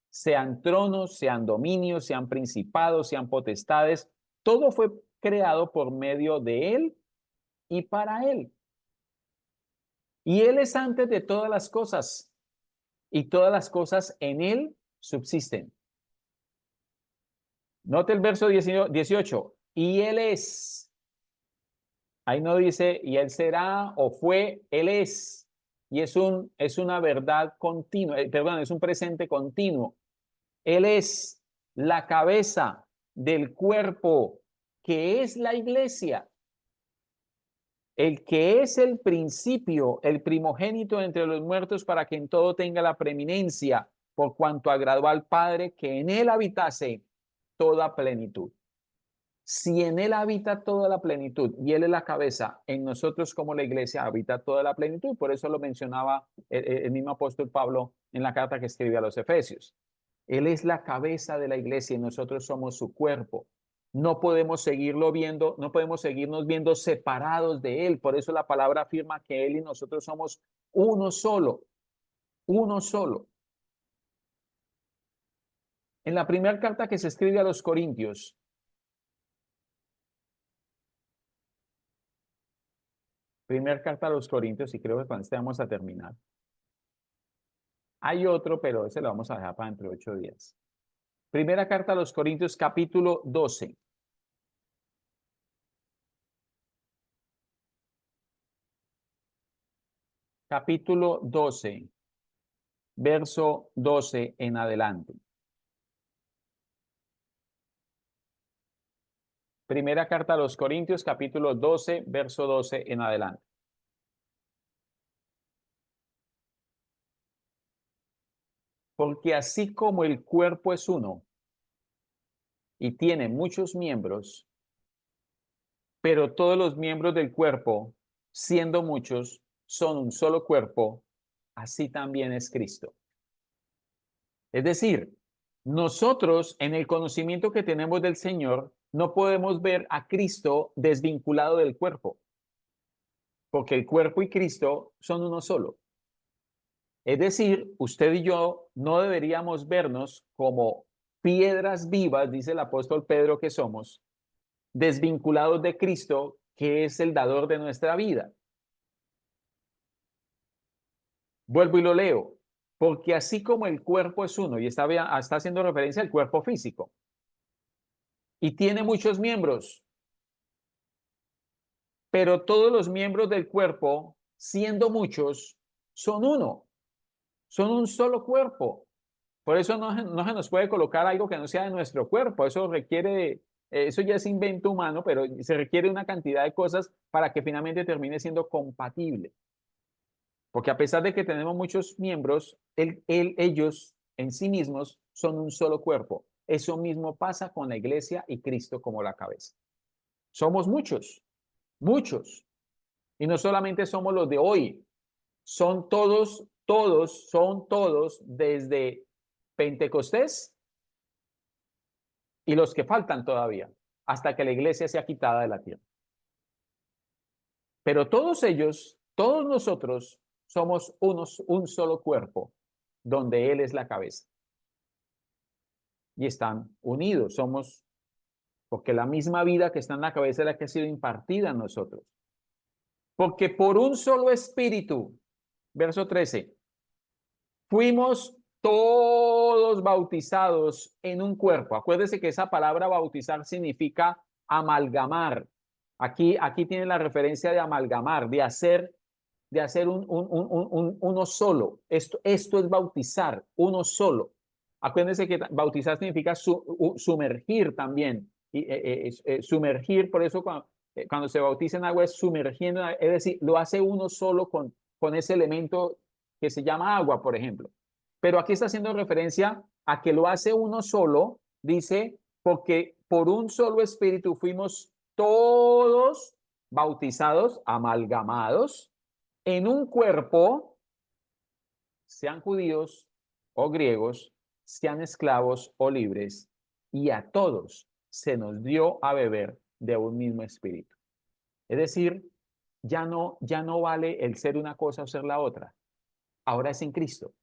sean tronos, sean dominios, sean principados, sean potestades. Todo fue creado por medio de él y para él. Y él es antes de todas las cosas, y todas las cosas en él subsisten. Note el verso 18. Y él es. Ahí no dice, y él será o fue, él es. Y es una verdad continua, perdón, es un presente continuo. Él es la cabeza del cuerpo, que es la iglesia. El que es el principio, el primogénito entre los muertos, para que en todo tenga la preeminencia, por cuanto agradó al Padre que en él habitase toda plenitud. Si en él habita toda la plenitud y él es la cabeza, en nosotros como la iglesia habita toda la plenitud. Por eso lo mencionaba el mismo apóstol Pablo en la carta que escribió a los Efesios. Él es la cabeza de la iglesia y nosotros somos su cuerpo. No podemos seguirlo viendo, no podemos seguirnos viendo separados de él. Por eso la palabra afirma que él y nosotros somos uno solo, uno solo. En la primera carta que se escribe a los Corintios, primera carta a los Corintios, y creo que con este vamos a terminar. Hay otro, pero ese lo vamos a dejar para dentro de 8 días. Primera carta a los Corintios, capítulo 12. Capítulo 12, verso 12 en adelante. Primera carta a los Corintios, capítulo 12, verso 12 en adelante. Porque así como el cuerpo es uno y tiene muchos miembros, pero todos los miembros del cuerpo, siendo muchos, son un solo cuerpo, así también es Cristo. Es decir, nosotros en el conocimiento que tenemos del Señor no podemos ver a Cristo desvinculado del cuerpo, porque el cuerpo y Cristo son uno solo. Es decir, usted y yo no deberíamos vernos como piedras vivas, dice el apóstol Pedro que somos, desvinculados de Cristo, que es el dador de nuestra vida. Vuelvo y lo leo, porque así como el cuerpo es uno, y está haciendo referencia al cuerpo físico, y tiene muchos miembros, pero todos los miembros del cuerpo, siendo muchos, son uno, son un solo cuerpo. Por eso no se nos puede colocar algo que no sea de nuestro cuerpo. Eso requiere, eso ya es invento humano, pero se requiere una cantidad de cosas para que finalmente termine siendo compatible. Porque a pesar de que tenemos muchos miembros, ellos en sí mismos son un solo cuerpo. Eso mismo pasa con la iglesia y Cristo como la cabeza. Somos muchos, muchos. Y no solamente somos los de hoy, son son todos desde Pentecostés y los que faltan todavía, hasta que la iglesia sea quitada de la tierra. Pero todos ellos, todos nosotros, somos un solo cuerpo, donde Él es la cabeza. Y están unidos, porque la misma vida que está en la cabeza es la que ha sido impartida en nosotros. Porque por un solo espíritu, verso 13, fuimos todos bautizados en un cuerpo. Acuérdese que esa palabra bautizar significa amalgamar. Aquí tiene la referencia de amalgamar, de hacer uno solo. Esto es bautizar, uno solo. Acuérdense que bautizar significa sumergir también. Sumergir, por eso cuando se bautiza en agua es sumergiendo, es decir, lo hace uno solo con ese elemento que se llama agua, por ejemplo. Pero aquí está haciendo referencia a que lo hace uno solo, dice, porque por un solo espíritu fuimos todos bautizados, amalgamados, en un cuerpo, sean judíos o griegos, sean esclavos o libres, y a todos se nos dio a beber de un mismo espíritu. Es decir, ya no vale el ser una cosa o ser la otra. Ahora es en Cristo.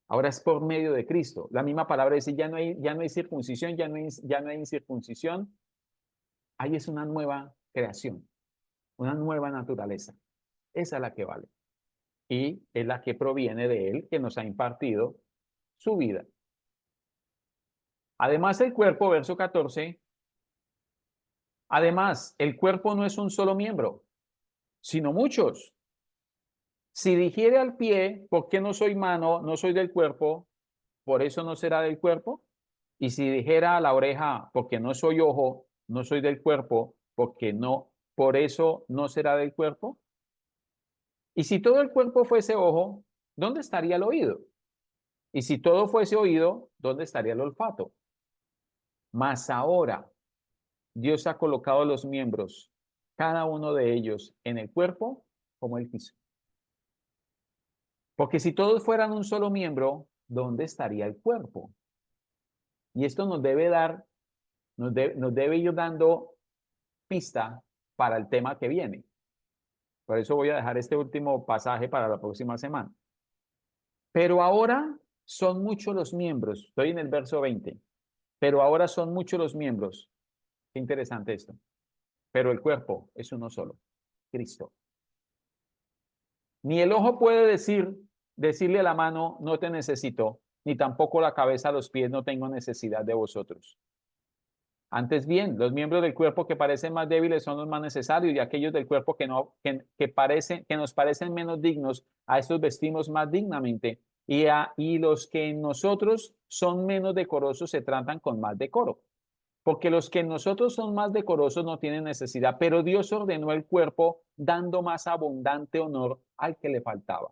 Ahora es por medio de Cristo. La misma palabra dice, ya no hay circuncisión, ya no hay incircuncisión. Ahí es una nueva creación, una nueva naturaleza. Esa es la que vale. Y es la que proviene de Él, que nos ha impartido su vida. Además, el cuerpo, verso 14, además, el cuerpo no es un solo miembro, sino muchos. Si dijere al pie, ¿por qué no soy mano, no soy del cuerpo? ¿Por eso no será del cuerpo? Y si dijera a la oreja, porque no soy ojo, no soy del cuerpo, por eso no será del cuerpo. Y si todo el cuerpo fuese ojo, ¿dónde estaría el oído? Y si todo fuese oído, ¿dónde estaría el olfato? Mas ahora Dios ha colocado los miembros, cada uno de ellos, en el cuerpo como Él quiso. Porque si todos fueran un solo miembro, ¿dónde estaría el cuerpo? Y esto nos debe ir dando pista para el tema que viene. Por eso voy a dejar este último pasaje para la próxima semana. Pero ahora son muchos los miembros. Estoy en el verso 20. Pero ahora son muchos los miembros. Qué interesante esto. Pero el cuerpo es uno solo, Cristo. Ni el ojo puede decirle a la mano, no te necesito, ni tampoco la cabeza a los pies, no tengo necesidad de vosotros. Antes bien, los miembros del cuerpo que parecen más débiles son los más necesarios, y aquellos del cuerpo que nos parecen menos dignos, a estos vestimos más dignamente, y los que en nosotros son menos decorosos se tratan con más decoro. Porque los que en nosotros son más decorosos no tienen necesidad, pero Dios ordenó el cuerpo dando más abundante honor al que le faltaba.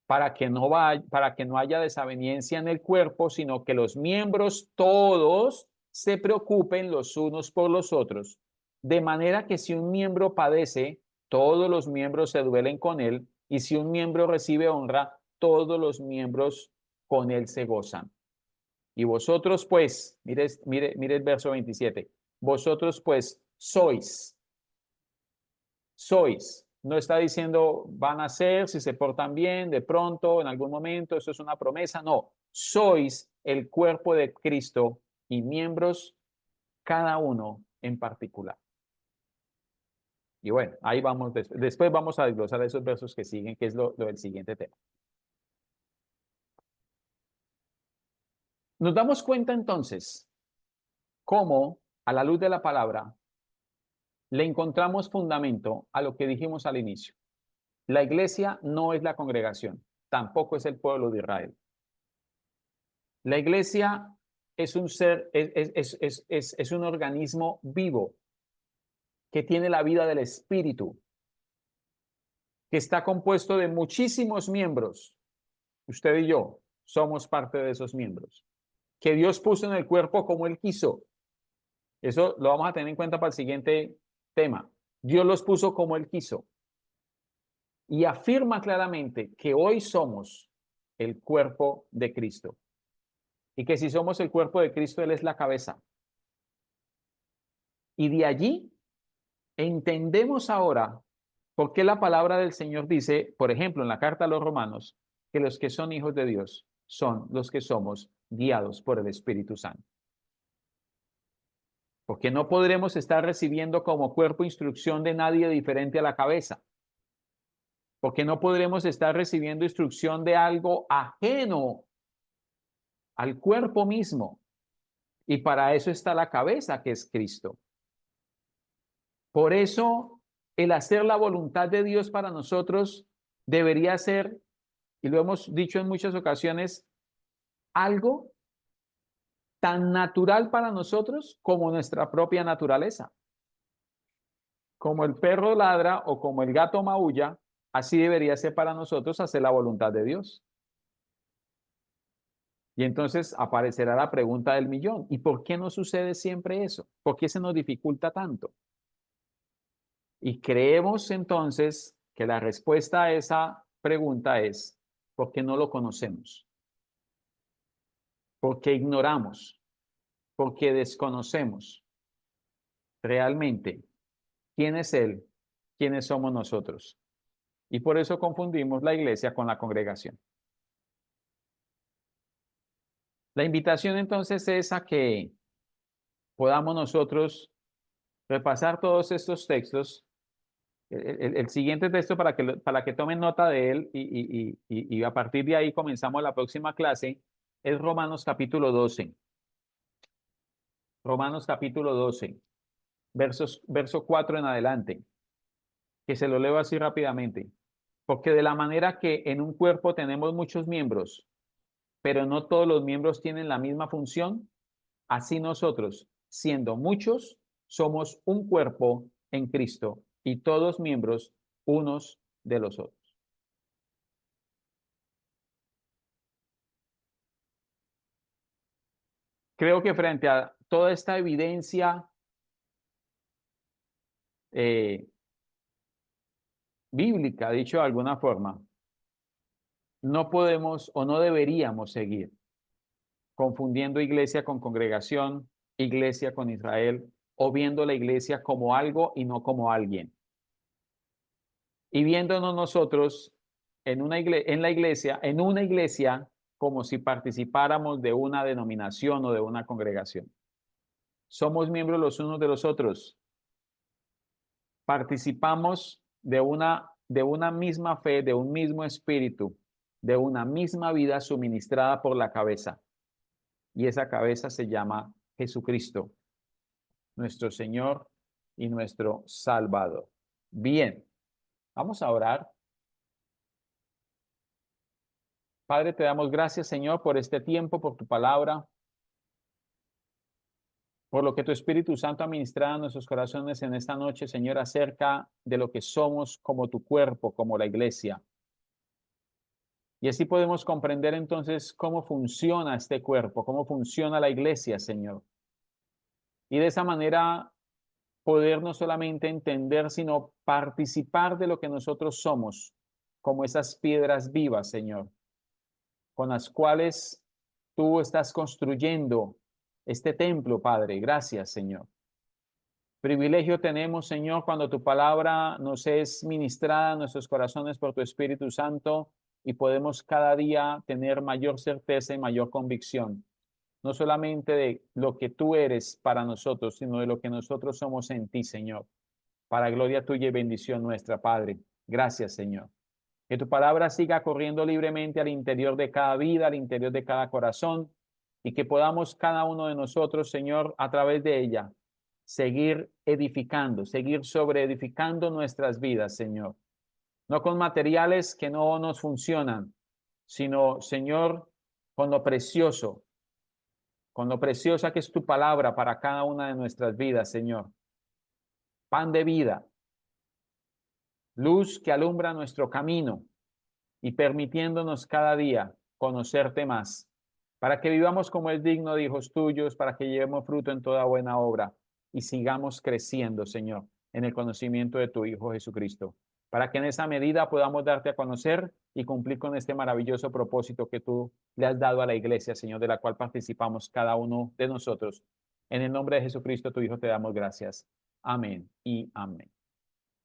Para que no haya desaveniencia en el cuerpo, sino que los miembros todos se preocupen los unos por los otros, de manera que si un miembro padece, todos los miembros se duelen con él, y si un miembro recibe honra, todos los miembros con él se gozan. Y vosotros pues, mire el verso 27, vosotros pues sois, no está diciendo van a ser, si se portan bien, de pronto, en algún momento, eso es una promesa, no, sois el cuerpo de Cristo y miembros cada uno en particular. Y bueno, ahí vamos, después vamos a desglosar esos versos que siguen, que es lo del siguiente tema. Nos damos cuenta entonces cómo, a la luz de la palabra, le encontramos fundamento a lo que dijimos al inicio. La iglesia no es la congregación, tampoco es el pueblo de Israel. La iglesia es un ser, es un organismo vivo que tiene la vida del espíritu, que está compuesto de muchísimos miembros. Usted y yo somos parte de esos miembros, que Dios puso en el cuerpo como Él quiso. Eso lo vamos a tener en cuenta para el siguiente tema. Dios los puso como Él quiso. Y afirma claramente que hoy somos el cuerpo de Cristo. Y que si somos el cuerpo de Cristo, Él es la cabeza. Y de allí entendemos ahora por qué la palabra del Señor dice, por ejemplo, en la carta a los Romanos, que los que son hijos de Dios son los que somos guiados por el Espíritu Santo. Porque no podremos estar recibiendo como cuerpo instrucción de nadie diferente a la cabeza. Porque no podremos estar recibiendo instrucción de algo ajeno al cuerpo mismo. Y para eso está la cabeza, que es Cristo. Por eso, el hacer la voluntad de Dios para nosotros debería ser, y lo hemos dicho en muchas ocasiones, algo tan natural para nosotros como nuestra propia naturaleza. Como el perro ladra o como el gato maulla, así debería ser para nosotros hacer la voluntad de Dios. Y entonces aparecerá la pregunta del millón. ¿Y por qué no sucede siempre eso? ¿Por qué se nos dificulta tanto? Y creemos entonces que la respuesta a esa pregunta es porque no lo conocemos, porque ignoramos, porque desconocemos realmente quién es Él, quiénes somos nosotros. Y por eso confundimos la iglesia con la congregación. La invitación entonces es a que podamos nosotros repasar todos estos textos. El siguiente texto para que tomen nota de él y a partir de ahí comenzamos la próxima clase es Romanos capítulo 12. Romanos capítulo 12, verso 4 en adelante, que se lo leo así rápidamente. Porque de la manera que en un cuerpo tenemos muchos miembros, pero no todos los miembros tienen la misma función, así nosotros, siendo muchos, somos un cuerpo en Cristo y todos miembros unos de los otros. Creo que frente a toda esta evidencia bíblica, dicho de alguna forma, no podemos o no deberíamos seguir confundiendo iglesia con congregación, iglesia con Israel, o viendo la iglesia como algo y no como alguien. Y viéndonos nosotros en una iglesia como si participáramos de una denominación o de una congregación. Somos miembros los unos de los otros. Participamos de una misma fe, de un mismo espíritu, de una misma vida suministrada por la cabeza. Y esa cabeza se llama Jesucristo, nuestro Señor y nuestro Salvador. Bien, vamos a orar. Padre, te damos gracias, Señor, por este tiempo, por tu palabra, por lo que tu Espíritu Santo ha ministrado en nuestros corazones en esta noche, Señor, acerca de lo que somos como tu cuerpo, como la iglesia. Y así podemos comprender entonces cómo funciona este cuerpo, cómo funciona la iglesia, Señor. Y de esa manera poder no solamente entender, sino participar de lo que nosotros somos, como esas piedras vivas, Señor, con las cuales tú estás construyendo este templo, Padre. Gracias, Señor. Privilegio tenemos, Señor, cuando tu palabra nos es ministrada en nuestros corazones por tu Espíritu Santo y podemos cada día tener mayor certeza y mayor convicción, no solamente de lo que tú eres para nosotros, sino de lo que nosotros somos en ti, Señor. Para gloria tuya y bendición nuestra, Padre. Gracias, Señor. Que tu palabra siga corriendo libremente al interior de cada vida, al interior de cada corazón, y que podamos cada uno de nosotros, Señor, a través de ella, seguir edificando, seguir sobreedificando nuestras vidas, Señor. No con materiales que no nos funcionan, sino, Señor, con lo preciosa que es tu palabra para cada una de nuestras vidas, Señor. Pan de vida, luz que alumbra nuestro camino y permitiéndonos cada día conocerte más, para que vivamos como es digno de hijos tuyos, para que llevemos fruto en toda buena obra y sigamos creciendo, Señor, en el conocimiento de tu Hijo Jesucristo, para que en esa medida podamos darte a conocer y cumplir con este maravilloso propósito que tú le has dado a la iglesia, Señor, de la cual participamos cada uno de nosotros. En el nombre de Jesucristo, tu Hijo, te damos gracias. Amén y amén.